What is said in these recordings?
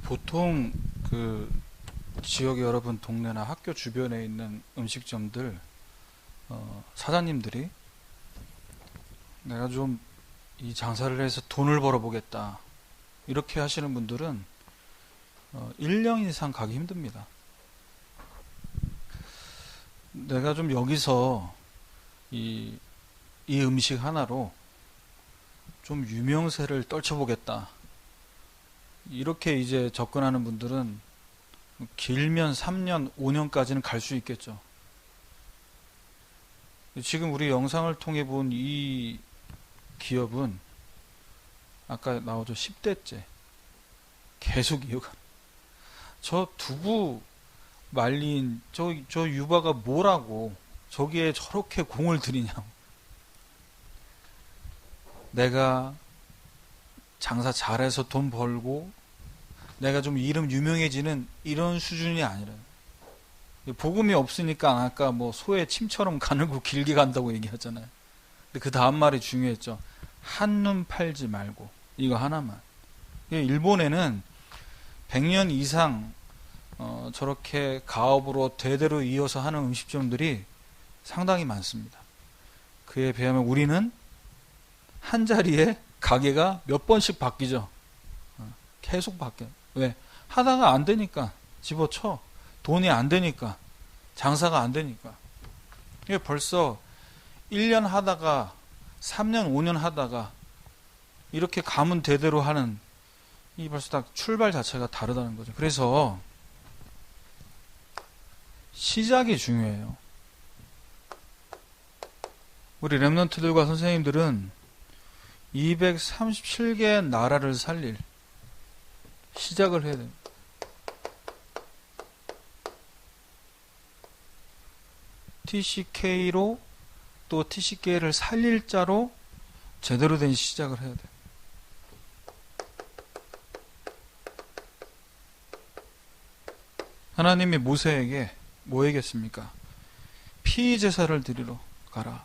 보통 그 지역 여러분 동네나 학교 주변에 있는 음식점들 사장님들이 내가 좀 이 장사를 해서 돈을 벌어보겠다 이렇게 하시는 분들은 1년 이상 가기 힘듭니다. 내가 좀 여기서 이 음식 하나로 좀 유명세를 떨쳐보겠다 이렇게 이제 접근하는 분들은 길면 3년, 5년까지는 갈 수 있겠죠. 지금 우리 영상을 통해 본 이 기업은 아까 나오죠. 10대째 계속 이어가. 저 두부 말린 저 유바가 뭐라고 저기에 저렇게 공을 들이냐고. 내가 장사 잘해서 돈 벌고 내가 좀 이름 유명해지는 이런 수준이 아니라 복음이 없으니까 아까 뭐 소의 침처럼 가늘고 길게 간다고 얘기하잖아요. 근데 그 다음 말이 중요했죠. 한눈 팔지 말고 이거 하나만. 일본에는 100년 이상 저렇게 가업으로 대대로 이어서 하는 음식점들이 상당히 많습니다. 그에 비하면 우리는 한 자리에 가게가 몇 번씩 바뀌죠. 계속 바뀌어요. 왜? 하다가 안 되니까 집어쳐. 돈이 안 되니까. 장사가 안 되니까. 이게 벌써 1년 하다가 3년 5년 하다가 이렇게 가문 대대로 하는 이 벌써 딱 출발 자체가 다르다는 거죠. 그래서 시작이 중요해요. 우리 랩런트들과 선생님들은 237개의 나라를 살릴 시작을 해야 됩니다. TCK로 또 TCK를 살릴 자로 제대로 된 시작을 해야 돼요. 하나님이 모세에게 뭐 얘기했습니까? 피제사를 드리러 가라.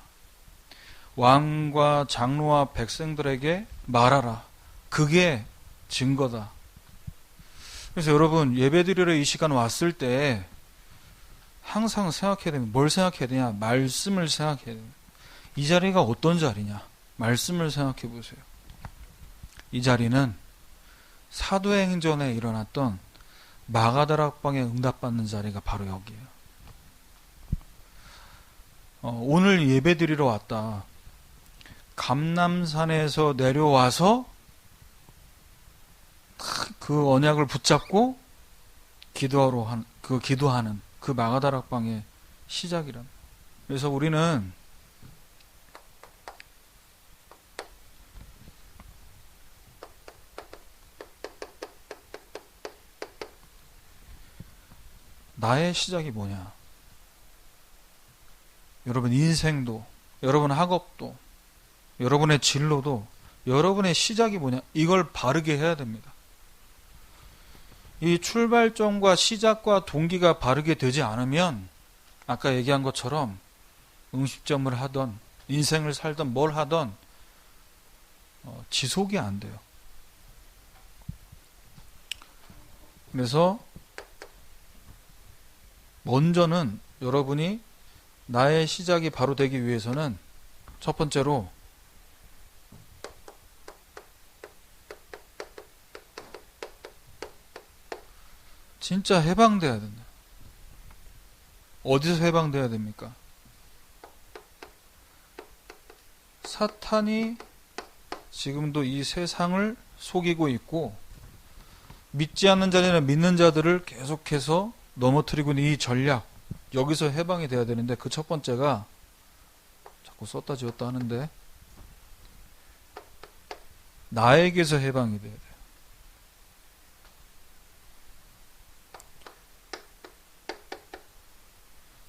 왕과 장로와 백성들에게 말하라. 그게 증거다. 그래서 여러분 예배드리러 이 시간 왔을 때 항상 생각해야 됩니다. 뭘 생각해야 되냐? 말씀을 생각해야 됩니다. 이 자리가 어떤 자리냐? 말씀을 생각해 보세요. 이 자리는 사도행전에 일어났던 마가다락방에 응답받는 자리가 바로 여기예요. 오늘 예배드리러 왔다. 감람산에서 내려와서 그 언약을 붙잡고 기도하는 그 마가다락방의 시작이랍니다. 그래서 우리는 나의 시작이 뭐냐? 여러분 인생도, 여러분 학업도, 여러분의 진로도, 여러분의 시작이 뭐냐? 이걸 바르게 해야 됩니다. 이 출발점과 시작과 동기가 바르게 되지 않으면 아까 얘기한 것처럼 음식점을 하던 인생을 살던 뭘 하던 지속이 안 돼요. 그래서 먼저는 여러분이 나의 시작이 바로 되기 위해서는 첫 번째로 진짜 해방돼야 된다. 어디서 해방돼야 됩니까? 사탄이 지금도 이 세상을 속이고 있고 믿지 않는 자들이나 믿는 자들을 계속해서 넘어뜨리고 있는 이 전략, 여기서 해방이 돼야 되는데 그 첫 번째가 자꾸 썼다 지웠다 하는데 나에게서 해방이 돼야 돼요.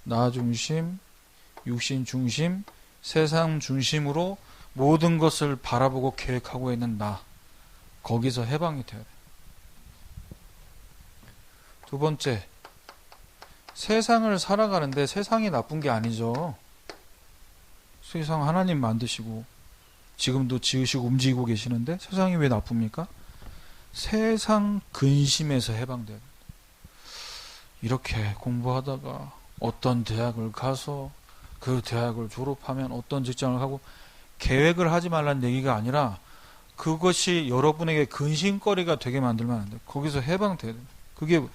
나 중심, 육신 중심, 세상 중심으로 모든 것을 바라보고 계획하고 있는 나, 거기서 해방이 돼야 돼요. 두 번째, 세상을 살아가는데 세상이 나쁜 게 아니죠. 세상 하나님 만드시고 지금도 지으시고 움직이고 계시는데 세상이 왜 나쁩니까? 세상 근심에서 해방돼야 됩니다. 이렇게 공부하다가 어떤 대학을 가서 그 대학을 졸업하면 어떤 직장을 하고 계획을 하지 말라는 얘기가 아니라 그것이 여러분에게 근심거리가 되게 만들면 안 돼요. 거기서 해방돼야 돼요. 그게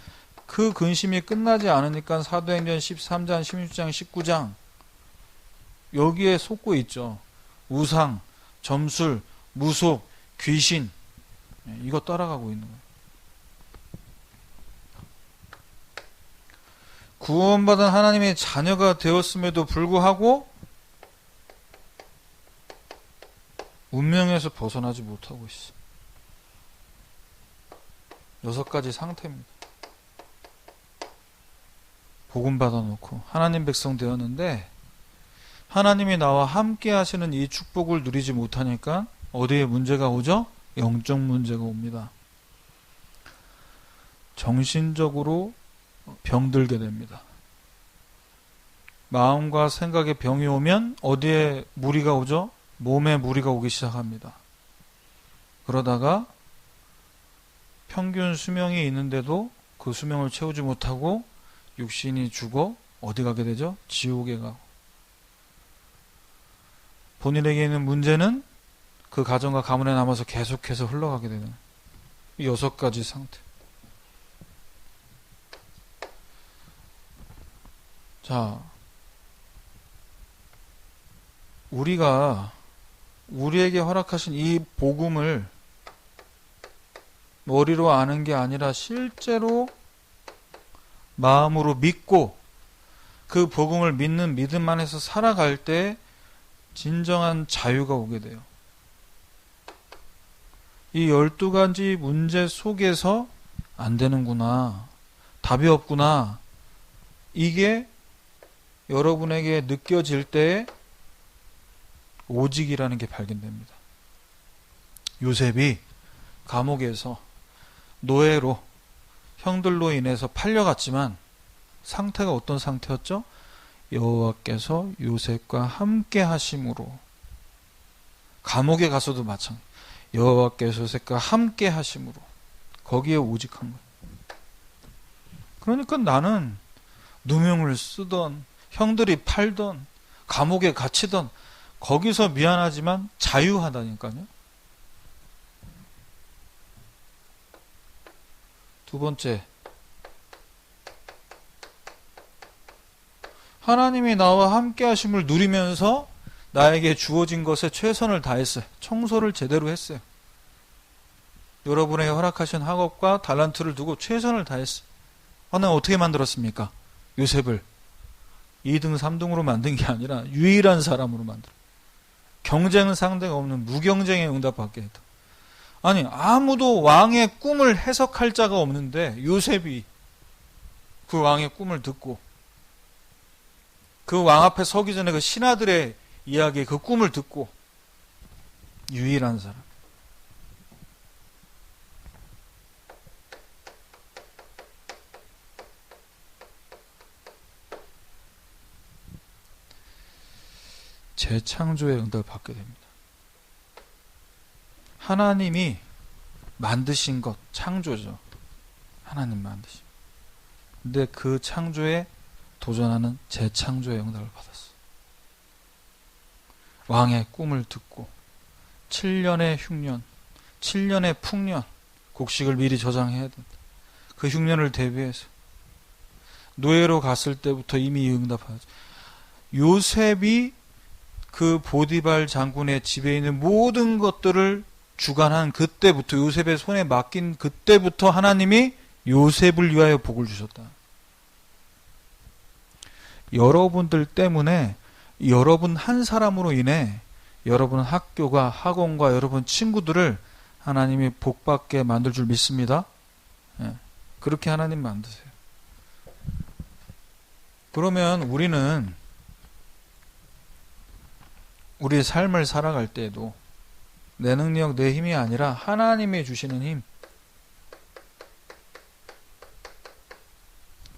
그 근심이 끝나지 않으니까 사도행전 13장, 16장, 19장 여기에 속고 있죠. 우상, 점술, 무속, 귀신 이거 따라가고 있는 거예요. 구원받은 하나님의 자녀가 되었음에도 불구하고 운명에서 벗어나지 못하고 있어. 6가지 상태입니다. 복음 받아놓고 하나님 백성 되었는데 하나님이 나와 함께 하시는 이 축복을 누리지 못하니까 어디에 문제가 오죠? 영적 문제가 옵니다. 정신적으로 병들게 됩니다. 마음과 생각에 병이 오면 어디에 무리가 오죠? 몸에 무리가 오기 시작합니다. 그러다가 평균 수명이 있는데도 그 수명을 채우지 못하고 육신이 죽어 어디 가게 되죠? 지옥에 가고. 본인에게 있는 문제는 그 가정과 가문에 남아서 계속해서 흘러가게 되는 6가지 상태. 자, 우리에게 허락하신 이 복음을 머리로 아는 게 아니라 실제로 마음으로 믿고 그 복음을 믿는 믿음 안에서 살아갈 때 진정한 자유가 오게 돼요. 이 12가지 문제 속에서 안 되는구나, 답이 없구나, 이게 여러분에게 느껴질 때 오직이라는 게 발견됩니다. 요셉이 감옥에서 노예로 형들로 인해서 팔려갔지만 상태가 어떤 상태였죠? 여호와께서 요셉과 함께 하심으로. 감옥에 가서도 마찬가지. 여호와께서 요셉과 함께 하심으로. 거기에 오직한 거예요. 그러니까 나는 누명을 쓰던, 형들이 팔던, 감옥에 갇히던, 거기서 미안하지만 자유하다니까요. 두 번째, 하나님이 나와 함께 하심을 누리면서 나에게 주어진 것에 최선을 다했어요. 청소를 제대로 했어요. 여러분에게 허락하신 학업과 달란트를 두고 최선을 다했어요. 하나님 어떻게 만들었습니까? 요셉을 2등, 3등으로 만든 게 아니라 유일한 사람으로 만들어. 경쟁 상대가 없는 무경쟁에 응답받게 했다. 아니, 아무도 왕의 꿈을 해석할 자가 없는데 요셉이 그 왕의 꿈을 듣고 그 왕 앞에 서기 전에 그 신하들의 이야기, 그 꿈을 듣고 유일한 사람. 재창조의 응답을 받게 됩니다. 하나님이 만드신 것, 창조죠. 하나님 만드신. 근데 그 창조에 도전하는 재창조의 응답을 받았어. 왕의 꿈을 듣고 7년의 흉년, 7년의 풍년, 곡식을 미리 저장해야 된다. 그 흉년을 대비해서 노예로 갔을 때부터 이미 응답하죠. 요셉이 그 보디발 장군의 집에 있는 모든 것들을 주관한 그때부터, 요셉의 손에 맡긴 그때부터 하나님이 요셉을 위하여 복을 주셨다. 여러분들 때문에, 여러분 한 사람으로 인해 여러분 학교가, 학원과 여러분 친구들을 하나님이 복받게 만들 줄 믿습니다. 예, 그렇게 하나님 만드세요. 그러면 우리는 우리의 삶을 살아갈 때에도 내 능력, 내 힘이 아니라 하나님이 주시는 힘,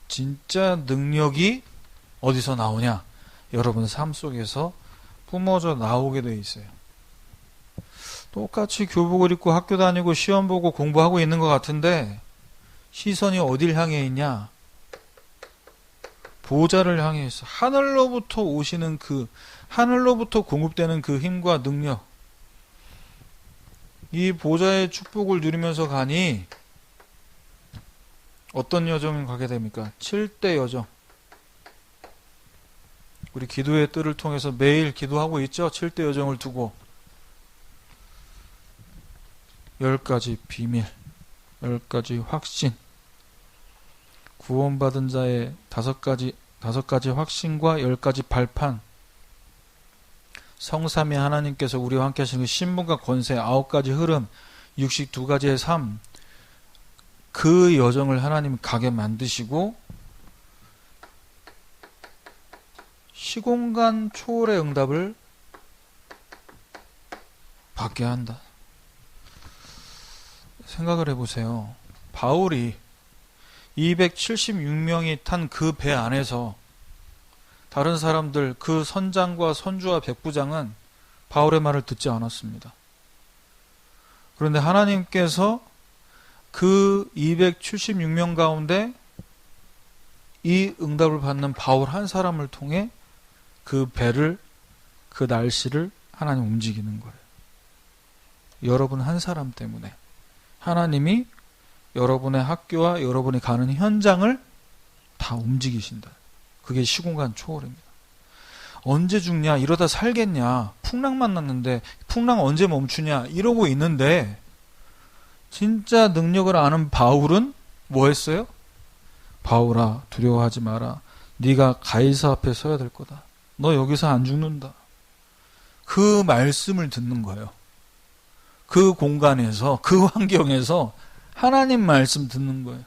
진짜 능력이 어디서 나오냐? 여러분 삶 속에서 뿜어져 나오게 돼 있어요. 똑같이 교복을 입고 학교 다니고 시험 보고 공부하고 있는 것 같은데 시선이 어딜 향해 있냐? 보좌를 향해 있어. 하늘로부터 오시는 하늘로부터 공급되는 그 힘과 능력. 이 보좌의 축복을 누리면서 가니 어떤 여정을 가게 됩니까? 7대 여정. 우리 기도의 뜰을 통해서 매일 기도하고 있죠? 7대 여정을 두고 10가지 비밀, 10가지 확신, 구원받은 자의 5가지 확신과 10가지 발판, 성삼위 하나님께서 우리와 함께 하시는 그 신분과 권세 9가지 흐름, 육식 2가지의 삶, 그 여정을 하나님 가게 만드시고 시공간 초월의 응답을 받게 한다. 생각을 해보세요. 바울이 276명이 탄 그 배 안에서 다른 사람들, 그 선장과 선주와 백부장은 바울의 말을 듣지 않았습니다. 그런데 하나님께서 그 276명 가운데 이 응답을 받는 바울 한 사람을 통해 그 배를, 그 날씨를 하나님 움직이는 거예요. 여러분 한 사람 때문에 하나님이 여러분의 학교와 여러분이 가는 현장을 다 움직이신다. 그게 시공간 초월입니다. 언제 죽냐? 이러다 살겠냐? 풍랑 만났는데 풍랑 언제 멈추냐? 이러고 있는데 진짜 능력을 아는 바울은 뭐 했어요? 바울아, 두려워하지 마라. 네가 가이사 앞에 서야 될 거다. 너 여기서 안 죽는다. 그 말씀을 듣는 거예요. 그 공간에서, 그 환경에서 하나님 말씀 듣는 거예요.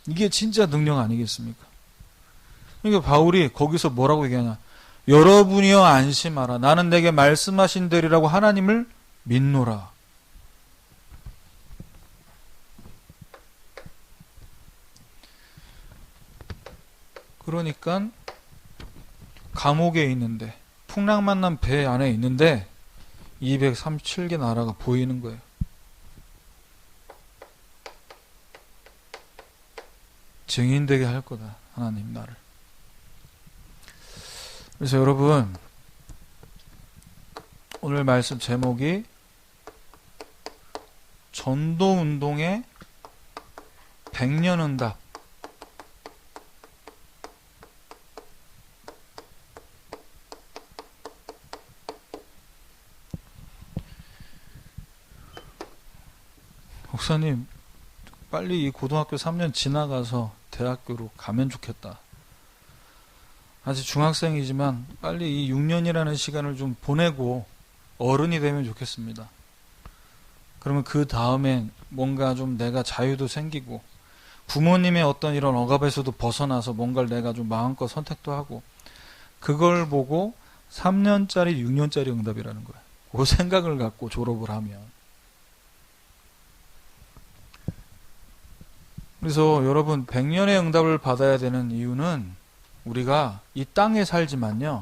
이게 진짜 능력 아니겠습니까? 그러니까 바울이 거기서 뭐라고 얘기하냐? 여러분이여 안심하라. 나는 내게 말씀하신 대로라고 하나님을 믿노라. 그러니까 감옥에 있는데, 풍랑 만난 배 안에 있는데 237개 나라가 보이는 거예요. 증인되게 할 거다. 하나님 나를. 그래서 여러분, 오늘 말씀 제목이 전도운동의 100년 응답. 목사님, 빨리 이 고등학교 3년 지나가서 대학교로 가면 좋겠다. 아직 중학생이지만 빨리 이 6년이라는 시간을 좀 보내고 어른이 되면 좋겠습니다. 그러면 그 다음엔 뭔가 좀 내가 자유도 생기고 부모님의 어떤 이런 억압에서도 벗어나서 뭔가를 내가 좀 마음껏 선택도 하고, 그걸 보고 3년짜리 6년짜리 응답이라는 거예요. 그 생각을 갖고 졸업을 하면. 그래서 여러분, 100년의 응답을 받아야 되는 이유는 우리가 이 땅에 살지만요,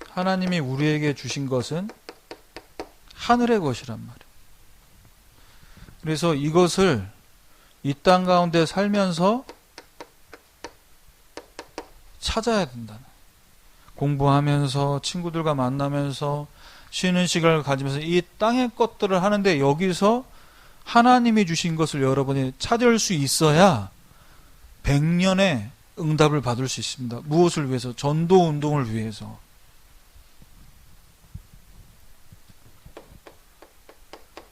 하나님이 우리에게 주신 것은 하늘의 것이란 말이에요. 그래서 이것을 이 땅 가운데 살면서 찾아야 된다. 공부하면서 친구들과 만나면서 쉬는 시간을 가지면서 이 땅의 것들을 하는데, 여기서 하나님이 주신 것을 여러분이 찾을 수 있어야 100년의 응답을 받을 수 있습니다. 무엇을 위해서? 전도운동을 위해서.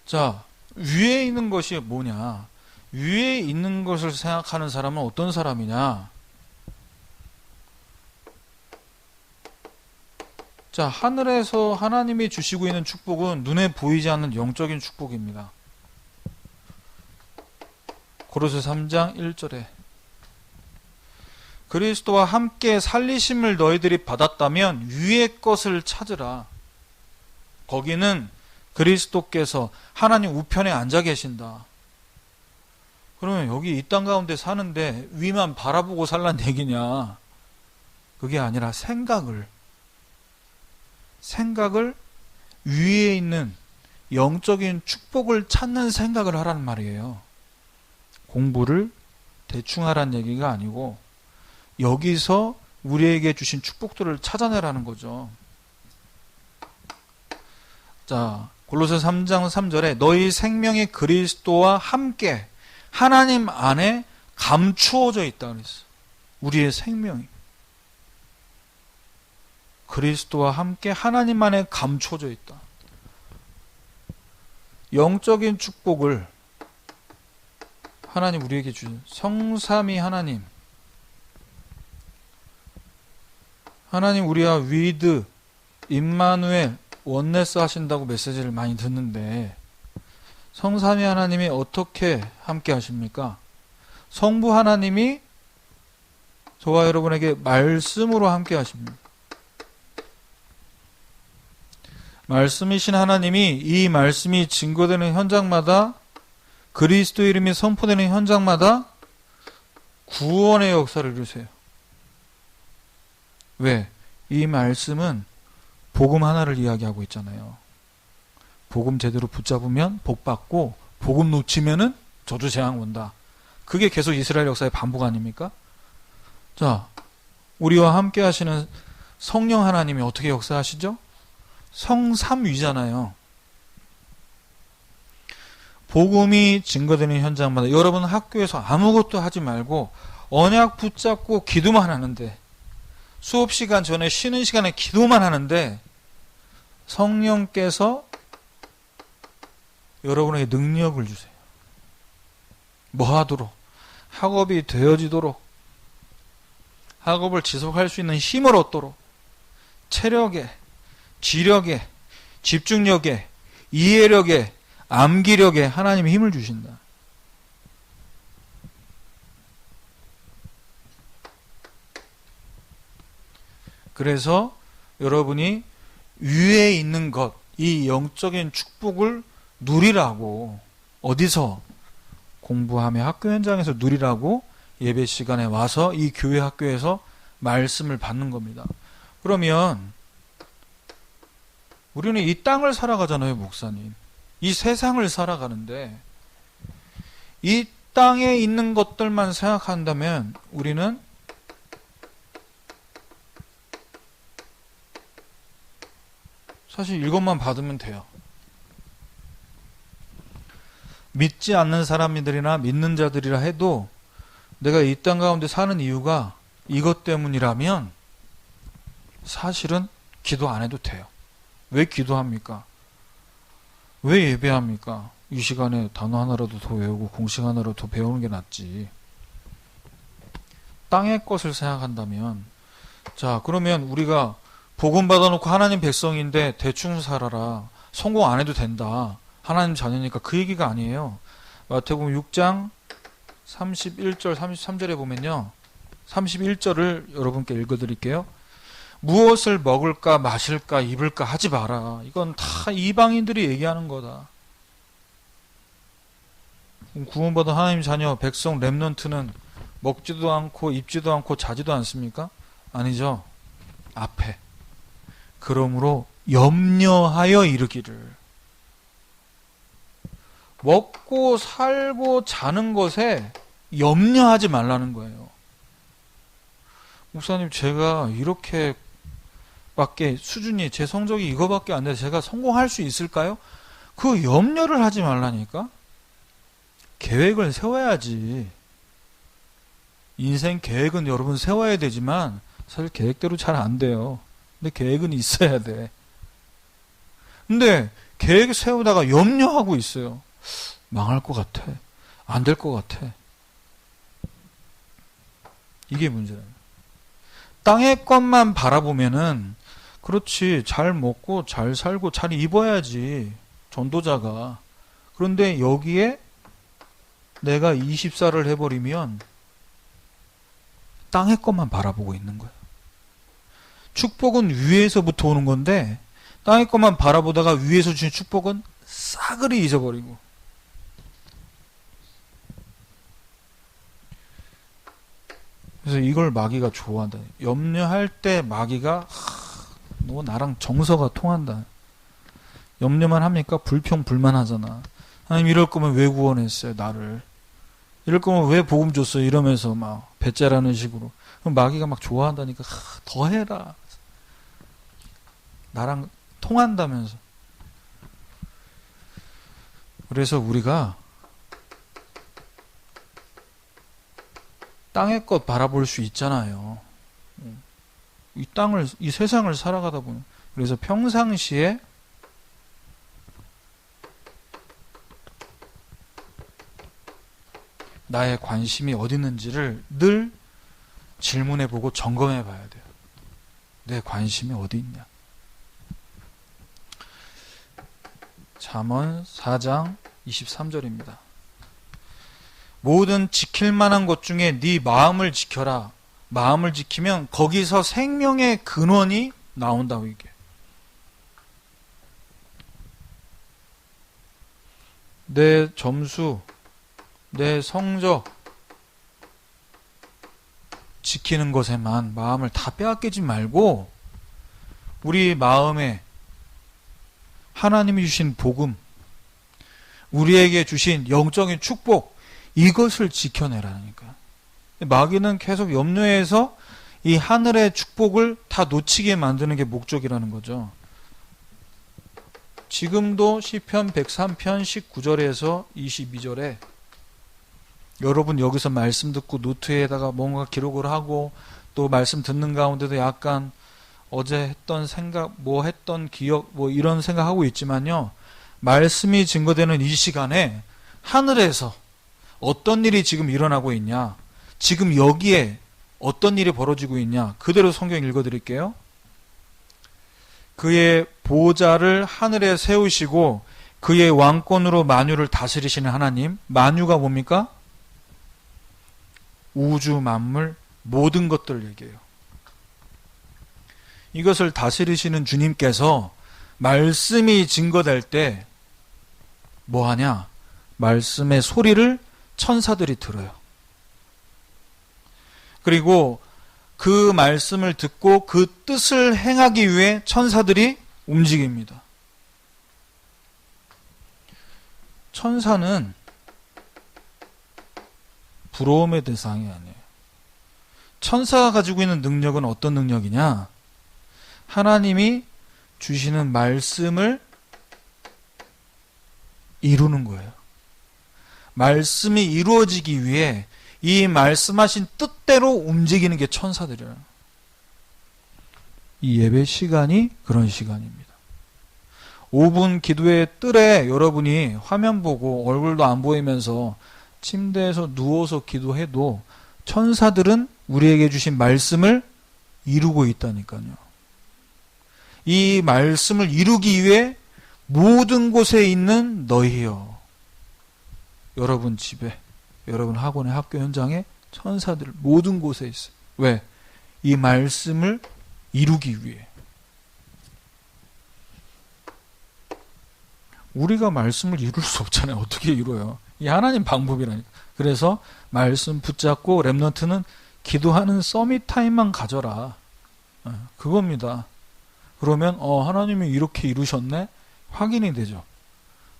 자, 위에 있는 것이 뭐냐? 위에 있는 것을 생각하는 사람은 어떤 사람이냐? 자, 하늘에서 하나님이 주시고 있는 축복은 눈에 보이지 않는 영적인 축복입니다. 고린도서 3장 1절에 그리스도와 함께 살리심을 너희들이 받았다면 위의 것을 찾으라. 거기는 그리스도께서 하나님 우편에 앉아 계신다. 그러면 여기 이 땅 가운데 사는데 위만 바라보고 살란 얘기냐? 그게 아니라 생각을, 생각을 위에 있는 영적인 축복을 찾는 생각을 하라는 말이에요. 공부를 대충 하라는 얘기가 아니고 여기서 우리에게 주신 축복들을 찾아내라는 거죠. 자, 골로새 3장 3절에 너희 생명이 그리스도와 함께 하나님 안에 감추어져 있다 그랬어. 우리의 생명이 그리스도와 함께 하나님 안에 감춰져 있다. 영적인 축복을 하나님 우리에게 주신 성삼위 하나님 우리와 위드 임마누엘 원네스 하신다고 메시지를 많이 듣는데 성삼위 하나님이 어떻게 함께 하십니까? 성부 하나님이 저와 여러분에게 말씀으로 함께 하십니다. 말씀이신 하나님이 이 말씀이 증거되는 현장마다 그리스도 이름이 선포되는 현장마다 구원의 역사를 이루세요. 왜? 이 말씀은 복음 하나를 이야기하고 있잖아요. 복음 제대로 붙잡으면 복 받고 복음 놓치면은 저주 재앙 온다. 그게 계속 이스라엘 역사의 반복 아닙니까? 자, 우리와 함께 하시는 성령 하나님이 어떻게 역사하시죠? 성삼위잖아요. 복음이 증거되는 현장마다 여러분 학교에서 아무것도 하지 말고 언약 붙잡고 기도만 하는데 수업 시간 전에 쉬는 시간에 기도만 하는데 성령께서 여러분에게 능력을 주세요. 뭐 하도록? 학업이 되어지도록, 학업을 지속할 수 있는 힘을 얻도록, 체력에, 지력에, 집중력에, 이해력에, 암기력에 하나님이 힘을 주신다. 그래서 여러분이 위에 있는 것, 이 영적인 축복을 누리라고, 어디서? 공부하며 학교 현장에서 누리라고 예배 시간에 와서 이 교회 학교에서 말씀을 받는 겁니다. 그러면 우리는 이 땅을 살아가잖아요, 목사님. 이 세상을 살아가는데 이 땅에 있는 것들만 생각한다면 우리는 사실 이것만 받으면 돼요. 믿지 않는 사람들이나 믿는 자들이라 해도 내가 이 땅 가운데 사는 이유가 이것 때문이라면 사실은 기도 안 해도 돼요. 왜 기도합니까? 왜 예배합니까? 이 시간에 단어 하나라도 더 외우고 공식 하나라도 더 배우는 게 낫지. 땅의 것을 생각한다면, 자, 그러면 우리가 복음 받아놓고 하나님 백성인데 대충 살아라, 성공 안 해도 된다, 하나님 자녀니까, 그 얘기가 아니에요. 마태복음 6장 31절 33절에 보면요, 31절을 여러분께 읽어드릴게요. 무엇을 먹을까 마실까 입을까 하지 마라. 이건 다 이방인들이 얘기하는 거다. 구원받은 하나님 자녀 백성 렘넌트는 먹지도 않고 입지도 않고 자지도 않습니까? 아니죠. 앞에 그러므로 염려하여 이르기를, 먹고 살고 자는 것에 염려하지 말라는 거예요. 목사님, 제가 이렇게 밖에 수준이, 제 성적이 이거밖에 안 돼서 제가 성공할 수 있을까요? 그 염려를 하지 말라니까. 계획을 세워야지. 인생 계획은 여러분 세워야 되지만 사실 계획대로 잘 안 돼요. 근데 계획은 있어야 돼. 근데 계획 세우다가 염려하고 있어요. 망할 것 같아, 안 될 것 같아. 이게 문제예요. 땅의 것만 바라보면은 그렇지, 잘 먹고 잘 살고 잘 입어야지, 전도자가. 그런데 여기에 내가 20살을 해버리면 땅의 것만 바라보고 있는 거예요. 축복은 위에서부터 오는 건데 땅의 것만 바라보다가 위에서 주신 축복은 싸그리 잊어버리고. 그래서 이걸 마귀가 좋아한다. 염려할 때 마귀가 너 나랑 정서가 통한다. 염려만 합니까? 불평불만하잖아. 하나님 이럴 거면 왜 구원했어요, 나를? 이럴 거면 왜 복음 줬어요? 이러면서 막 배째라는 식으로. 그럼 마귀가 막 좋아한다니까 더 해라. 나랑 통한다면서. 그래서 우리가 땅의 것 바라볼 수 있잖아요. 이 땅을, 이 세상을 살아가다 보면. 그래서 평상시에 나의 관심이 어디 있는지를 늘 질문해보고 점검해 봐야 돼요. 내 관심이 어디 있냐. 잠언 4장 23절입니다. 모든 지킬 만한 것 중에 네 마음을 지켜라. 마음을 지키면 거기서 생명의 근원이 나온다고 이게. 내 점수, 내 성적 지키는 것에만 마음을 다 빼앗기지 말고 우리 마음에 하나님이 주신 복음, 우리에게 주신 영적인 축복, 이것을 지켜내라니까. 마귀는 계속 염려해서 이 하늘의 축복을 다 놓치게 만드는 게 목적이라는 거죠. 지금도 시편 103편 19절에서 22절에 여러분 여기서 말씀 듣고 노트에다가 뭔가 기록을 하고 또 말씀 듣는 가운데도 약간 어제 했던 생각, 뭐 했던 기억, 뭐 이런 생각하고 있지만요. 말씀이 증거되는 이 시간에 하늘에서 어떤 일이 지금 일어나고 있냐, 지금 여기에 어떤 일이 벌어지고 있냐, 그대로 성경 읽어드릴게요. 그의 보좌를 하늘에 세우시고 그의 왕권으로 만유를 다스리시는 하나님. 만유가 뭡니까? 우주 만물 모든 것들을 얘기해요. 이것을 다스리시는 주님께서 말씀이 증거될 때 뭐하냐? 말씀의 소리를 천사들이 들어요. 그리고 그 말씀을 듣고 그 뜻을 행하기 위해 천사들이 움직입니다. 천사는 부러움의 대상이 아니에요. 천사가 가지고 있는 능력은 어떤 능력이냐? 하나님이 주시는 말씀을 이루는 거예요. 말씀이 이루어지기 위해 이 말씀하신 뜻대로 움직이는 게 천사들이에요. 이 예배 시간이 그런 시간입니다. 5분 기도의 뜰에 여러분이 화면 보고 얼굴도 안 보이면서 침대에서 누워서 기도해도 천사들은 우리에게 주신 말씀을 이루고 있다니까요. 이 말씀을 이루기 위해 모든 곳에 있는 너희여, 여러분 집에, 여러분 학원의 학교 현장에 천사들 모든 곳에 있어요. 왜? 이 말씀을 이루기 위해. 우리가 말씀을 이룰 수 없잖아요. 어떻게 이뤄요? 이 하나님 방법이라니까. 그래서 말씀 붙잡고 렘넌트는 기도하는 서밋 타임만 가져라. 그겁니다. 그러면 하나님이 이렇게 이루셨네? 확인이 되죠.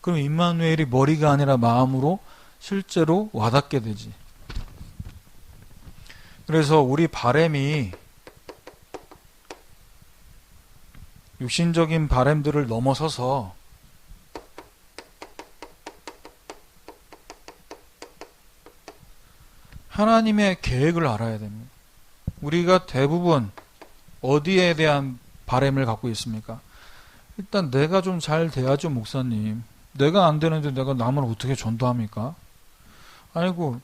그럼 임마누엘이 머리가 아니라 마음으로 실제로 와닿게 되지. 그래서 우리 바램이 육신적인 바램들을 넘어서서 하나님의 계획을 알아야 됩니다. 우리가 대부분 어디에 대한 바램을 갖고 있습니까? 일단 내가 좀 잘 돼야죠, 목사님. 내가 안 되는데 내가 남을 어떻게 전도합니까? 아이고,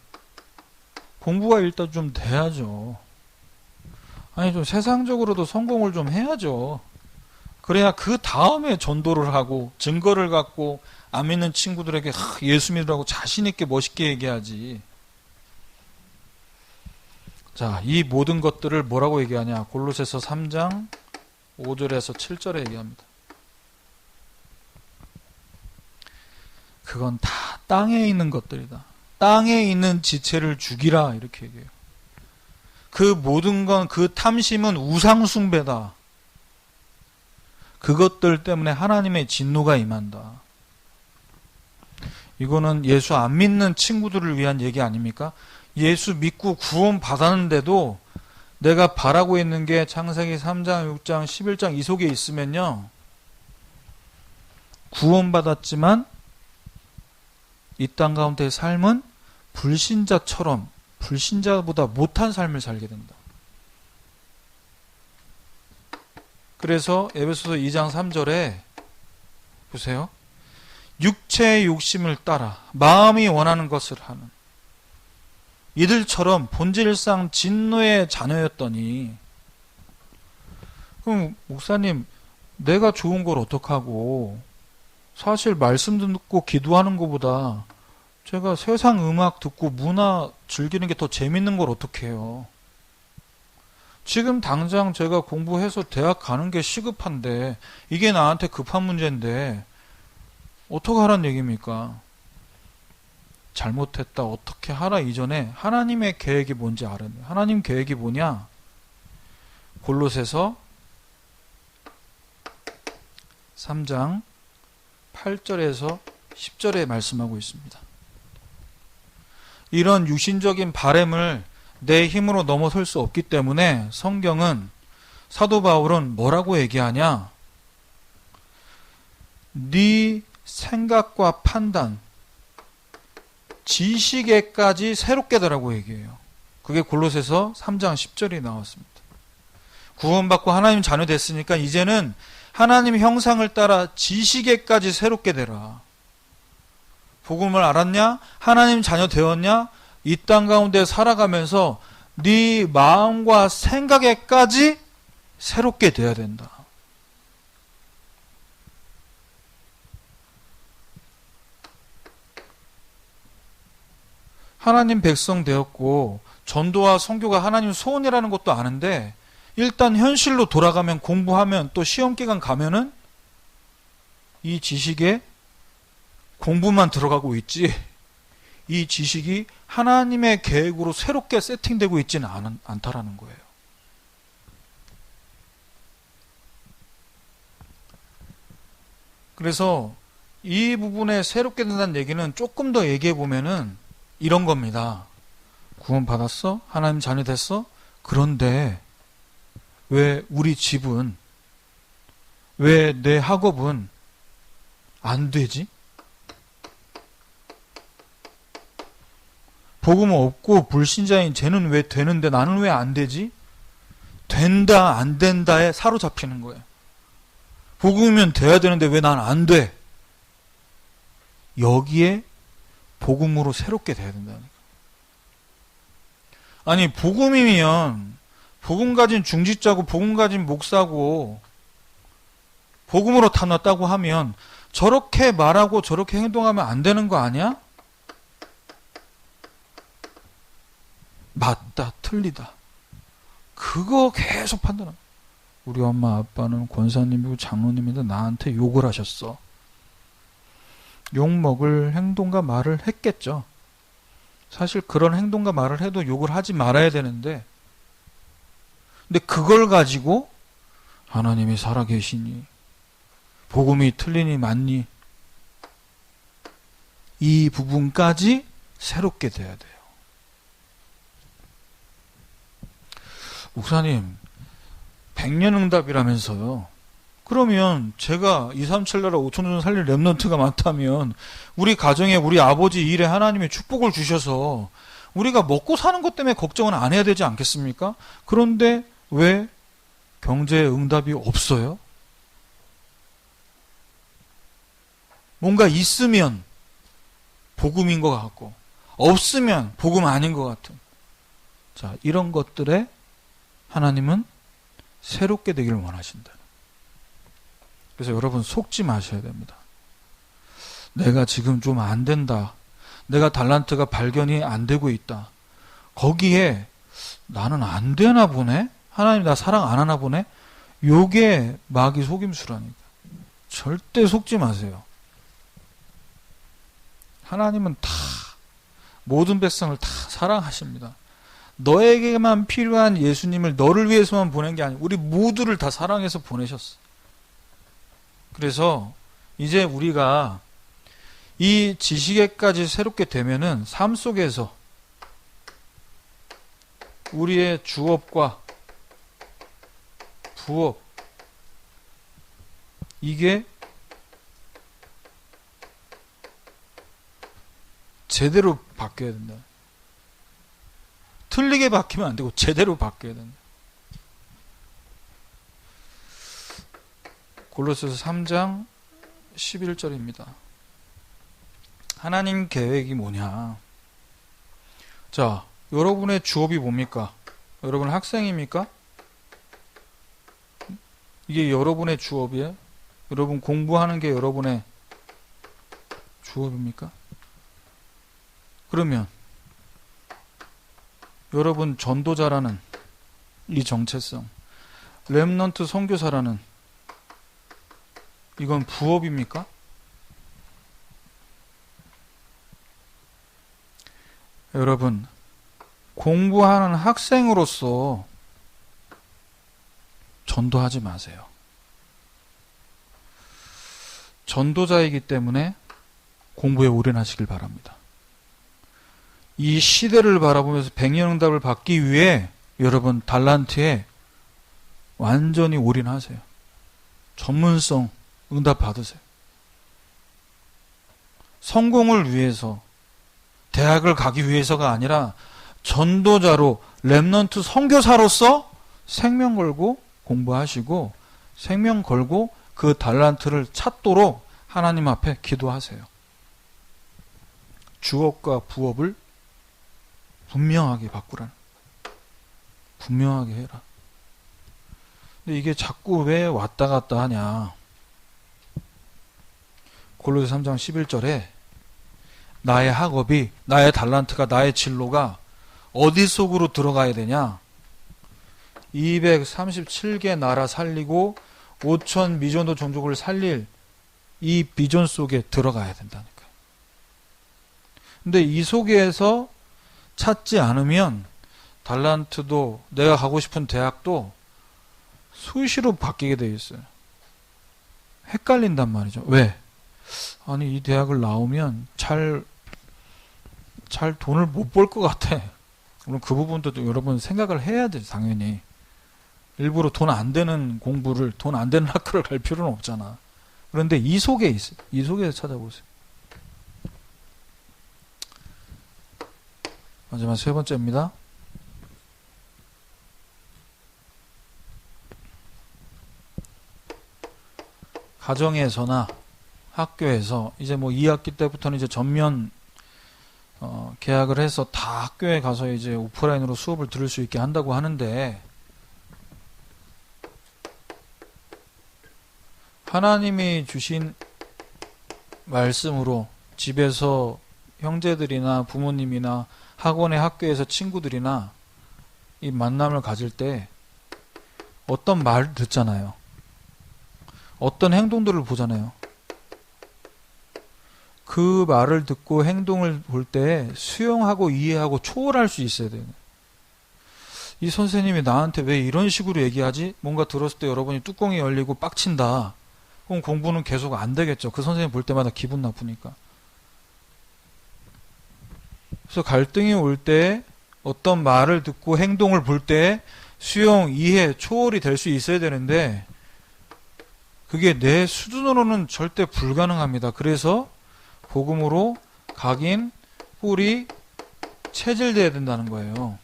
공부가 일단 좀 돼야죠. 아니, 좀 세상적으로도 성공을 좀 해야죠. 그래야 그 다음에 전도를 하고 증거를 갖고 안 믿는 친구들에게 예수 믿으라고 자신 있게 멋있게 얘기하지. 자, 이 모든 것들을 뭐라고 얘기하냐? 골로새서 3장 5절에서 7절에 얘기합니다. 그건 다 땅에 있는 것들이다. 땅에 있는 지체를 죽이라, 이렇게 얘기해요. 그 모든 건, 그 탐심은 우상숭배다. 그것들 때문에 하나님의 진노가 임한다. 이거는 예수 안 믿는 친구들을 위한 얘기 아닙니까? 예수 믿고 구원 받았는데도 내가 바라고 있는 게 창세기 3장, 6장, 11장 이 속에 있으면요, 구원받았지만 이 땅 가운데의 삶은 불신자처럼, 불신자보다 못한 삶을 살게 된다. 그래서 에베소서 2장 3절에 보세요. 육체의 욕심을 따라 마음이 원하는 것을 하는 이들처럼 본질상 진노의 자녀였더니, 그럼 목사님, 내가 좋은 걸 어떡하고, 사실 말씀 듣고 기도하는 것보다 제가 세상 음악 듣고 문화 즐기는 게 더 재밌는 걸 어떡해요. 지금 당장 제가 공부해서 대학 가는 게 시급한데, 이게 나한테 급한 문제인데 어떡하란 얘기입니까? 잘못했다, 어떻게 하라 이전에 하나님의 계획이 뭔지 알아야 돼요. 하나님 계획이 뭐냐? 골로새서 3장 8절에서 10절에 말씀하고 있습니다. 이런 육신적인 바램을 내 힘으로 넘어설 수 없기 때문에 성경은, 사도 바울은 뭐라고 얘기하냐? 네 생각과 판단, 지식에까지 새롭게 되라고 얘기해요. 그게 골로새서 3장 10절이 나왔습니다. 구원받고 하나님 자녀 됐으니까 이제는 하나님 형상을 따라 지식에까지 새롭게 되라. 복음을 알았냐? 하나님 자녀 되었냐? 이 땅 가운데 살아가면서 네 마음과 생각에까지 새롭게 되어야 된다. 하나님 백성 되었고 전도와 선교가 하나님 소원이라는 것도 아는데, 일단 현실로 돌아가면, 공부하면, 또 시험기간 가면은 이 지식에 공부만 들어가고 있지, 이 지식이 하나님의 계획으로 새롭게 세팅되고 있지는 않다라는 거예요. 그래서 이 부분에 새롭게 된다는 얘기는 조금 더 얘기해 보면은 이런 겁니다. 구원 받았어? 하나님 자녀 됐어? 그런데 왜 우리 집은, 왜 내 학업은 안 되지? 복음 없고 불신자인 쟤는 왜 되는데 나는 왜 안 되지? 된다 안 된다에 사로잡히는 거예요. 복음이면 돼야 되는데 왜 난 안 돼? 여기에 복음으로 새롭게 돼야 된다니까. 아니, 복음이면 복음 가진 중직자고 복음 가진 목사고 복음으로 타났다고 하면 저렇게 말하고 저렇게 행동하면 안 되는 거 아니야? 맞다, 틀리다. 그거 계속 판단하고. 우리 엄마 아빠는 권사님이고 장로님인데 나한테 욕을 하셨어. 욕먹을 행동과 말을 했겠죠. 사실 그런 행동과 말을 해도 욕을 하지 말아야 되는데, 근데 그걸 가지고 하나님이 살아계시니, 복음이 틀리니 맞니, 이 부분까지 새롭게 돼야 돼요. 목사님, 100년응답이라면서요. 그러면 제가 237 나라 5천년 살릴 렘넌트가 많다면 우리 가정에 우리 아버지 일에 하나님이 축복을 주셔서 우리가 먹고 사는 것 때문에 걱정은 안 해야 되지 않겠습니까? 그런데 왜 경제에 응답이 없어요? 뭔가 있으면 복음인 것 같고 없으면 복음 아닌 것 같은. 자, 이런 것들에 하나님은 새롭게 되기를 원하신다. 그래서 여러분 속지 마셔야 됩니다. 내가 지금 좀 안 된다. 내가 달란트가 발견이 안 되고 있다. 거기에 나는 안 되나 보네? 하나님 나 사랑 안 하나 보네? 요게 마귀 속임수라니까. 절대 속지 마세요. 하나님은 다 모든 백성을 다 사랑하십니다. 너에게만 필요한 예수님을 너를 위해서만 보낸 게 아니고 우리 모두를 다 사랑해서 보내셨어. 그래서 이제 우리가 이 지식에까지 새롭게 되면은 삶 속에서 우리의 주업과 부업, 이게 제대로 바뀌어야 된다. 틀리게 바뀌면 안 되고 제대로 바뀌어야 된다. 골로새서 3장 11절입니다. 하나님 계획이 뭐냐? 자, 여러분의 주업이 뭡니까? 여러분 학생입니까? 이게 여러분의 주업이에요? 여러분 공부하는 게 여러분의 주업입니까? 그러면 여러분 전도자라는 이 정체성, 렘넌트 선교사라는 이건 부업입니까? 여러분, 공부하는 학생으로서 전도하지 마세요. 전도자이기 때문에 공부에 올인하시길 바랍니다. 이 시대를 바라보면서 백년응답을 받기 위해 여러분 달란트에 완전히 올인하세요. 전문성 응답 받으세요. 성공을 위해서, 대학을 가기 위해서가 아니라 전도자로, 렘넌트 선교사로서 생명 걸고 공부하시고 생명 걸고 그 달란트를 찾도록 하나님 앞에 기도하세요. 주업과 부업을 분명하게 바꾸라는, 분명하게 해라. 근데 이게 자꾸 왜 왔다 갔다 하냐? 골로새 3장 11절에 나의 학업이, 나의 달란트가, 나의 진로가 어디 속으로 들어가야 되냐? 237개 나라 살리고 5천 미전도 종족을 살릴 이 비전 속에 들어가야 된다니까요. 근데 이 속에서 찾지 않으면 달란트도, 내가 가고 싶은 대학도 수시로 바뀌게 되어 있어요. 헷갈린단 말이죠. 왜? 아니, 이 대학을 나오면 잘 돈을 못 벌 것 같아. 그럼 그 부분도 여러분 생각을 해야 돼요, 당연히. 일부러 돈 안 되는 공부를, 돈 안 되는 학교를 갈 필요는 없잖아. 그런데 이 속에 있어요. 이 속에서 찾아보세요. 마지막 세 번째입니다. 가정에서나 학교에서 이제 뭐 2학기 때부터는 이제 전면 계약을 해서 다 학교에 가서 이제 오프라인으로 수업을 들을 수 있게 한다고 하는데, 하나님이 주신 말씀으로 집에서 형제들이나 부모님이나 학원에, 학교에서 친구들이나 이 만남을 가질 때 어떤 말을 듣잖아요. 어떤 행동들을 보잖아요. 그 말을 듣고 행동을 볼 때 수용하고 이해하고 초월할 수 있어야 돼요. 이 선생님이 나한테 왜 이런 식으로 얘기하지? 뭔가 들었을 때 여러분이 뚜껑이 열리고 빡친다. 그럼 공부는 계속 안 되겠죠. 그 선생님 볼 때마다 기분 나쁘니까. 그래서 갈등이 올 때 어떤 말을 듣고 행동을 볼 때 수용, 이해, 초월이 될 수 있어야 되는데 그게 내 수준으로는 절대 불가능합니다. 그래서 복음으로 각인, 뿌리, 체질돼야 된다는 거예요.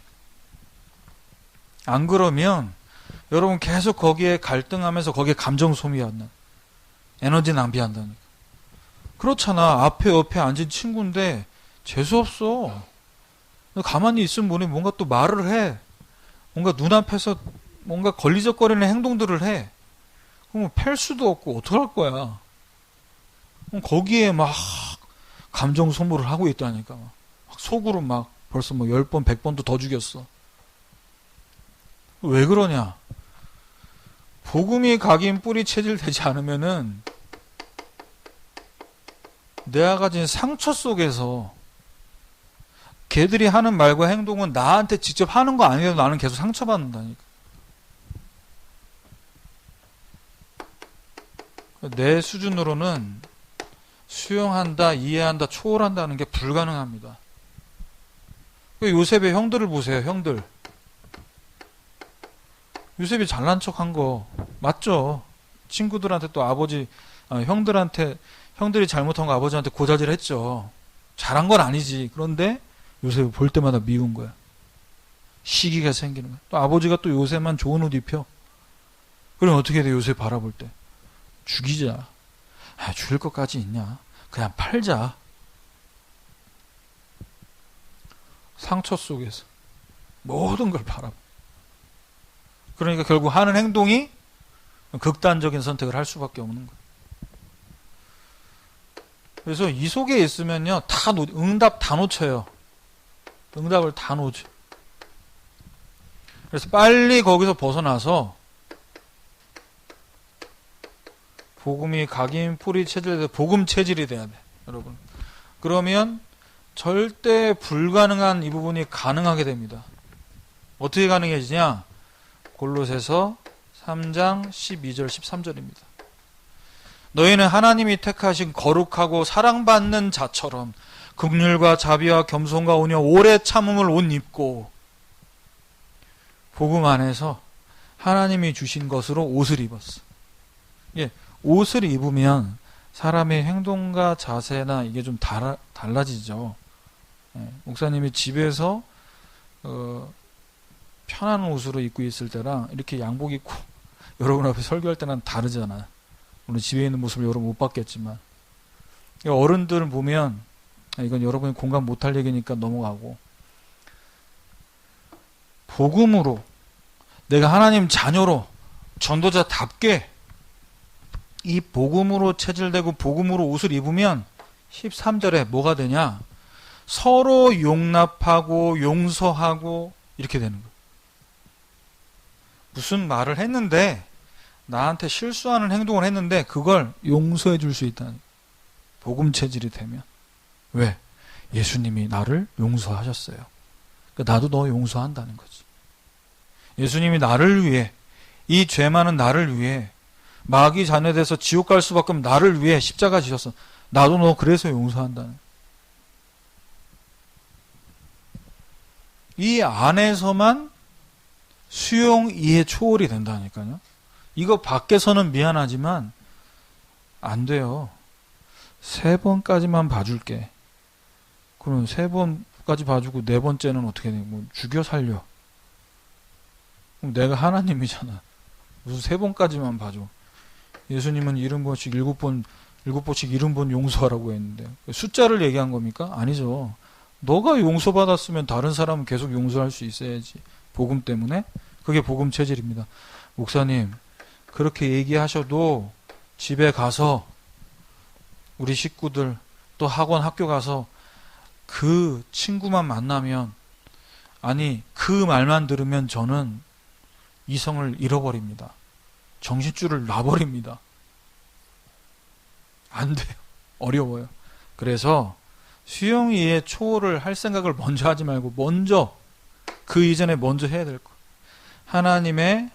안 그러면 여러분 계속 거기에 갈등하면서 거기에 감정 소비한다. 에너지 낭비한다니까. 그렇잖아. 앞에 옆에 앉은 친구인데 재수없어. 가만히 있으면 뭐니 뭔가 또 말을 해. 뭔가 눈앞에서 뭔가 걸리적거리는 행동들을 해. 그럼 팰 수도 없고 어떡할 거야. 그럼 거기에 막 감정 소모를 하고 있다니까. 막 속으로 막 벌써 뭐 10번, 100번도 더 죽였어. 왜 그러냐? 복음이 각인 뿌리 체질 되지 않으면은 내가 가진 상처 속에서 걔들이 하는 말과 행동은 나한테 직접 하는 거 아니어도 나는 계속 상처받는다니까. 내 수준으로는 수용한다, 이해한다, 초월한다는 게 불가능합니다. 요셉의 형들을 보세요. 형들. 요셉이 잘난 척한 거 맞죠? 친구들한테 또 형들이 잘못한 거 아버지한테 고자질했죠. 잘한 건 아니지. 그런데 요셉을 볼 때마다 미운 거야. 시기가 생기는 거야. 또 아버지가 또 요셉만 좋은 옷 입혀. 그럼 어떻게 돼? 요셉 바라볼 때 죽이자. 죽일 것까지 있냐? 그냥 팔자. 상처 속에서 모든 걸 바라봐. 그러니까 결국 하는 행동이 극단적인 선택을 할 수밖에 없는 거예요. 그래서 이 속에 있으면요, 응답 다 놓쳐요. 응답을 다 놓죠. 그래서 빨리 거기서 벗어나서 복음이 각인 뿌리 체질에서 복음 체질이 돼야 돼, 여러분. 그러면 절대 불가능한 이 부분이 가능하게 됩니다. 어떻게 가능해지냐? 골로새서 3장 12절 13절입니다. 너희는 하나님이 택하신 거룩하고 사랑받는 자처럼 긍휼과 자비와 겸손과 온유 오래 참음을 옷 입고 복음 안에서 하나님이 주신 것으로 옷을 입었어. 옷을 입으면 사람의 행동과 자세나 이게 좀 달라지죠. 목사님이 집에서 편한 옷으로 입고 있을 때랑 이렇게 양복 입고 여러분 앞에 설교할 때는 다르잖아요. 물론 집에 있는 모습을 여러분 못 봤겠지만, 어른들을 보면, 이건 여러분이 공감 못할 얘기니까 넘어가고, 복음으로 내가 하나님 자녀로 전도자답게 이 복음으로 체질되고 복음으로 옷을 입으면 13절에 뭐가 되냐? 서로 용납하고 용서하고 이렇게 되는 거예요. 무슨 말을 했는데, 나한테 실수하는 행동을 했는데 그걸 용서해 줄 수 있다는 거예요. 복음 체질이 되면. 왜? 예수님이 나를 용서하셨어요. 그러니까 나도 너 용서한다는 거지. 예수님이 나를 위해, 이 죄 많은 나를 위해 마귀 자녀돼서 지옥 갈 수밖에 없는 나를 위해 십자가 지셨어. 나도 너 그래서 용서한다는. 이 안에서만 수용, 이해, 초월이 된다니까요. 이거 밖에서는 미안하지만 안 돼요. 3번까지만 봐줄게. 그럼 3번까지 봐주고 4번째는 어떻게 돼? 뭐 죽여 살려. 그럼 내가 하나님이잖아. 무슨 3번까지만 봐줘. 예수님은 70번씩 7번씩 70번 용서하라고 했는데 숫자를 얘기한 겁니까? 아니죠. 너가 용서받았으면 다른 사람은 계속 용서할 수 있어야지. 복음 때문에. 그게 복음 체질입니다. 목사님, 그렇게 얘기하셔도 집에 가서 우리 식구들 또 학원 학교 가서 그 친구만 만나면, 아니 그 말만 들으면 저는 이성을 잃어버립니다. 정신줄을 놔버립니다. 안 돼요. 어려워요. 그래서 수용, 이해, 초월을 할 생각을 먼저 하지 말고 먼저 그 이전에 먼저 해야 될 거. 하나님의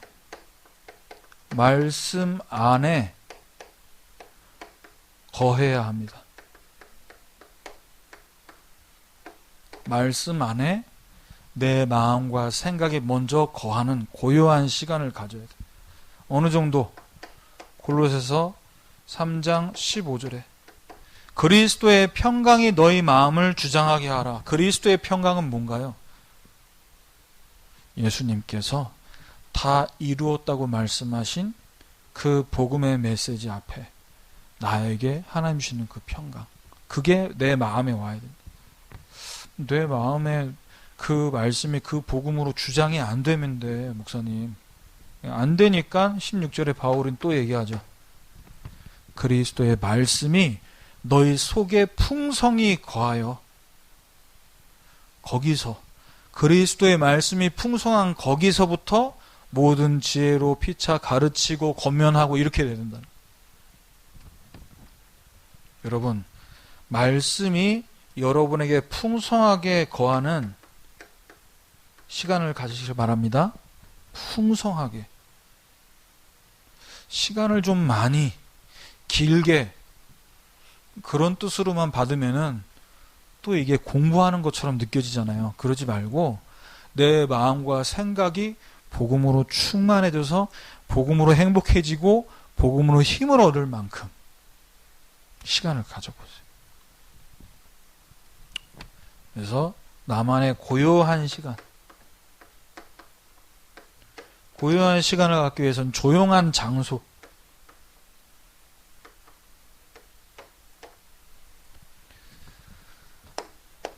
말씀 안에 거해야 합니다. 말씀 안에 내 마음과 생각이 먼저 거하는 고요한 시간을 가져야 돼. 어느 정도? 골로새서 3장 15절에 그리스도의 평강이 너희 마음을 주장하게 하라. 그리스도의 평강은 뭔가요? 예수님께서 다 이루었다고 말씀하신 그 복음의 메시지 앞에 나에게 하나님 주시는 그 평강, 그게 내 마음에 와야 됩니다. 내 마음에 그 말씀이 그 복음으로 주장이 안 되면 돼, 목사님. 안 되니까 16절에 바울은 또 얘기하죠. 그리스도의 말씀이 너희 속에 풍성히 거하여, 거기서 그리스도의 말씀이 풍성한 거기서부터 모든 지혜로 피차 가르치고 권면하고 이렇게 돼야 된다. 여러분, 말씀이 여러분에게 풍성하게 거하는 시간을 가지시길 바랍니다. 풍성하게. 시간을 좀 많이 길게 그런 뜻으로만 받으면은 또 이게 공부하는 것처럼 느껴지잖아요. 그러지 말고 내 마음과 생각이 복음으로 충만해져서 복음으로 행복해지고 복음으로 힘을 얻을 만큼 시간을 가져보세요. 그래서 나만의 고요한 시간을 갖기 위해서는 조용한 장소,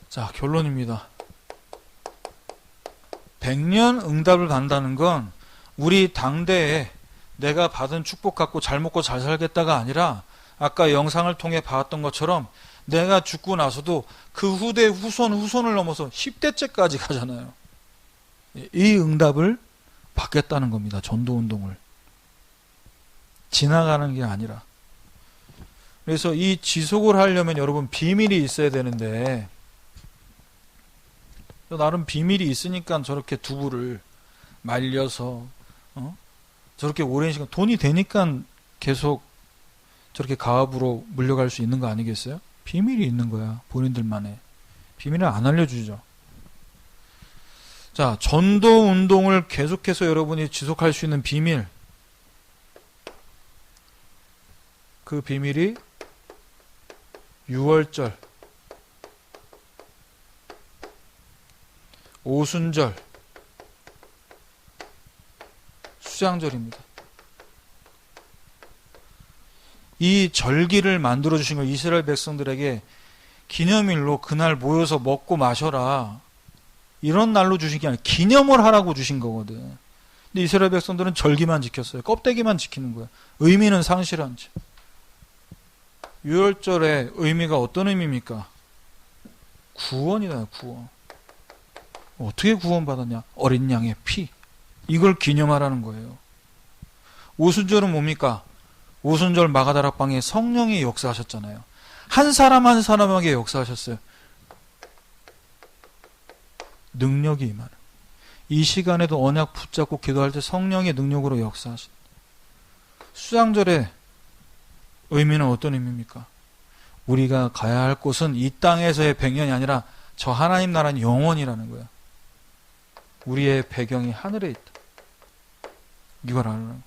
자, 결론입니다. 100년 응답을 간다는 건 우리 당대에 내가 받은 축복 갖고 잘 먹고 잘 살겠다가 아니라 아까 영상을 통해 봤던 것처럼 내가 죽고 나서도 그 후대 후손을 넘어서 10대째까지 가잖아요. 이 응답을 받겠다는 겁니다. 전도운동을. 지나가는 게 아니라. 그래서 이 지속을 하려면 여러분 비밀이 있어야 되는데 나름 비밀이 있으니까 저렇게 두부를 말려서 저렇게 오랜 시간 돈이 되니까 계속 저렇게 가압으로 물려갈 수 있는 거 아니겠어요? 비밀이 있는 거야. 본인들만의. 비밀을 안 알려주죠. 자, 전도 운동을 계속해서 여러분이 지속할 수 있는 비밀. 그 비밀이 6월절, 오순절, 수장절입니다. 이 절기를 만들어주신 걸 이스라엘 백성들에게 기념일로 그날 모여서 먹고 마셔라. 이런 날로 주신 게 아니라 기념을 하라고 주신 거거든. 근데 이스라엘 백성들은 절기만 지켰어요. 껍데기만 지키는 거야. 의미는 상실한 채. 6월절의 의미가 어떤 의미입니까? 구원이다, 구원. 어떻게 구원받았냐? 어린 양의 피. 이걸 기념하라는 거예요. 오순절은 뭡니까? 오순절 마가다락방에 성령이 역사하셨잖아요. 한 사람 한 사람에게 역사하셨어요. 능력이 임하는. 이 시간에도 언약 붙잡고 기도할 때 성령의 능력으로 역사하신. 수장절의 의미는 어떤 의미입니까? 우리가 가야 할 곳은 이 땅에서의 100년이 아니라 저 하나님 나라는 영원이라는 거야. 우리의 배경이 하늘에 있다. 이걸 알아요.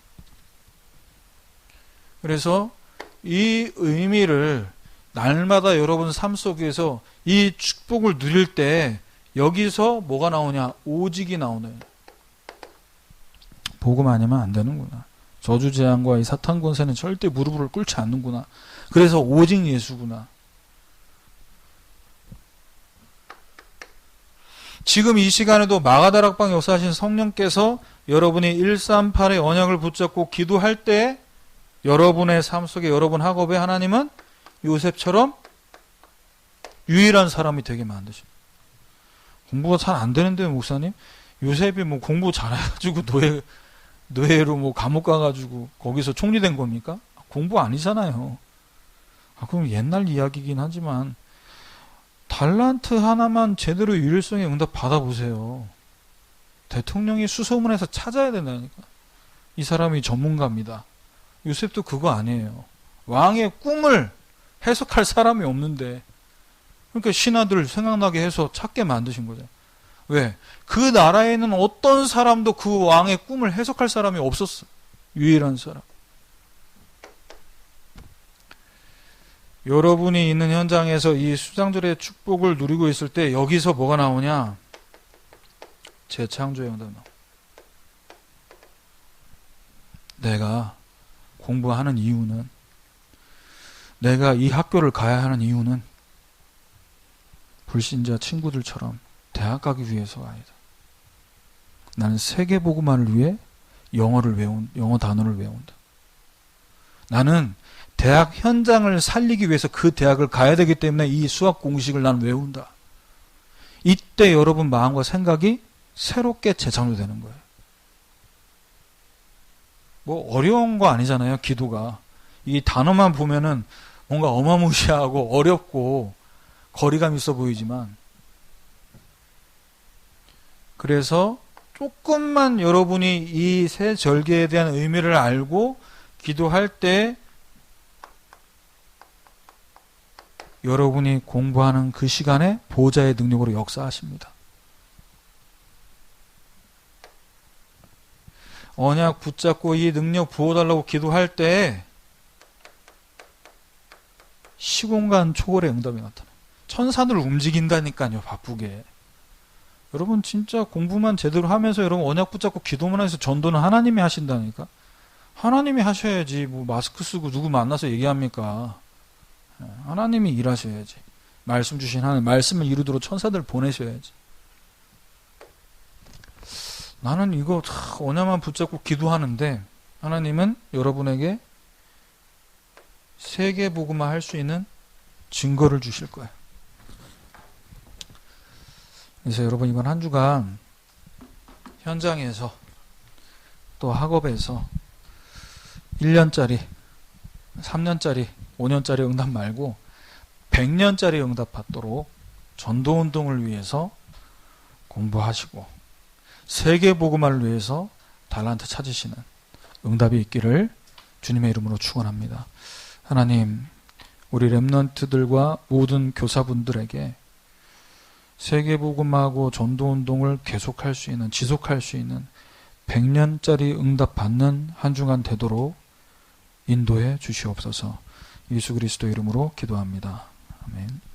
그래서 이 의미를 날마다 여러분 삶 속에서 이 축복을 누릴 때 여기서 뭐가 나오냐? 오직이 나오네. 복음 아니면 안 되는구나. 저주재앙과 이 사탄 권세는 절대 무릎을 꿇지 않는구나. 그래서 오직 예수구나. 지금 이 시간에도 마가다락방 역사하신 성령께서 여러분이 138의 언약을 붙잡고 기도할 때 여러분의 삶 속에 여러분 학업에 하나님은 요셉처럼 유일한 사람이 되게 만드십니다. 공부가 잘 안 되는데 목사님? 요셉이 뭐 공부 잘해가지고 노예로 뭐 감옥 가가지고 거기서 총리된 겁니까? 공부 아니잖아요. 그럼 옛날 이야기긴 하지만 달란트 하나만 제대로 유일성의 응답 받아보세요. 대통령이 수소문해서 찾아야 된다니까. 이 사람이 전문가입니다. 요셉도 그거 아니에요. 왕의 꿈을 해석할 사람이 없는데 그러니까 신하들 생각나게 해서 찾게 만드신 거죠. 왜? 그 나라에는 어떤 사람도 그 왕의 꿈을 해석할 사람이 없었어. 유일한 사람. 여러분이 있는 현장에서 이 수장절의 축복을 누리고 있을 때 여기서 뭐가 나오냐? 재창조의 응답 나와. 내가 공부하는 이유는, 내가 이 학교를 가야 하는 이유는 불신자 친구들처럼 대학 가기 위해서가 아니다. 나는 세계복음화를 위해 영어 단어를 외운다. 나는 대학 현장을 살리기 위해서 그 대학을 가야 되기 때문에 이 수학 공식을 나는 외운다. 이때 여러분 마음과 생각이 새롭게 재창조되는 거예요. 뭐 어려운 거 아니잖아요, 기도가. 이 단어만 보면은 뭔가 어마무시하고 어렵고 거리감 있어 보이지만, 그래서 조금만 여러분이 이 새 절기에 대한 의미를 알고 기도할 때 여러분이 공부하는 그 시간에 보좌의 능력으로 역사하십니다. 언약 붙잡고 이 능력 부어달라고 기도할 때 시공간 초월의 응답이 나타나요. 천사들 움직인다니까요, 바쁘게. 여러분 진짜 공부만 제대로 하면서 여러분 언약 붙잡고 기도만 해서 전도는 하나님이 하신다니까. 하나님이 하셔야지 뭐 마스크 쓰고 누구 만나서 얘기합니까? 하나님이 일하셔야지. 말씀 주신 하나님, 말씀을 이루도록 천사들 보내셔야지. 나는 이거 언약만 붙잡고 기도하는데 하나님은 여러분에게 세계복음화 할 수 있는 증거를 주실 거예요. 그래서 여러분 이번 한 주간 현장에서 또 학업에서 1년짜리, 3년짜리, 5년짜리 응답 말고 100년짜리 응답 받도록 전도운동을 위해서 공부하시고 세계복음화를 위해서 달란트 찾으시는 응답이 있기를 주님의 이름으로 축원합니다. 하나님, 우리 렘넌트들과 모든 교사분들에게 세계복음하고 전도운동을 계속할 수 있는, 지속할 수 있는 100년짜리 응답 받는 한 주간 되도록 인도해 주시옵소서. 예수 그리스도 이름으로 기도합니다. 아멘.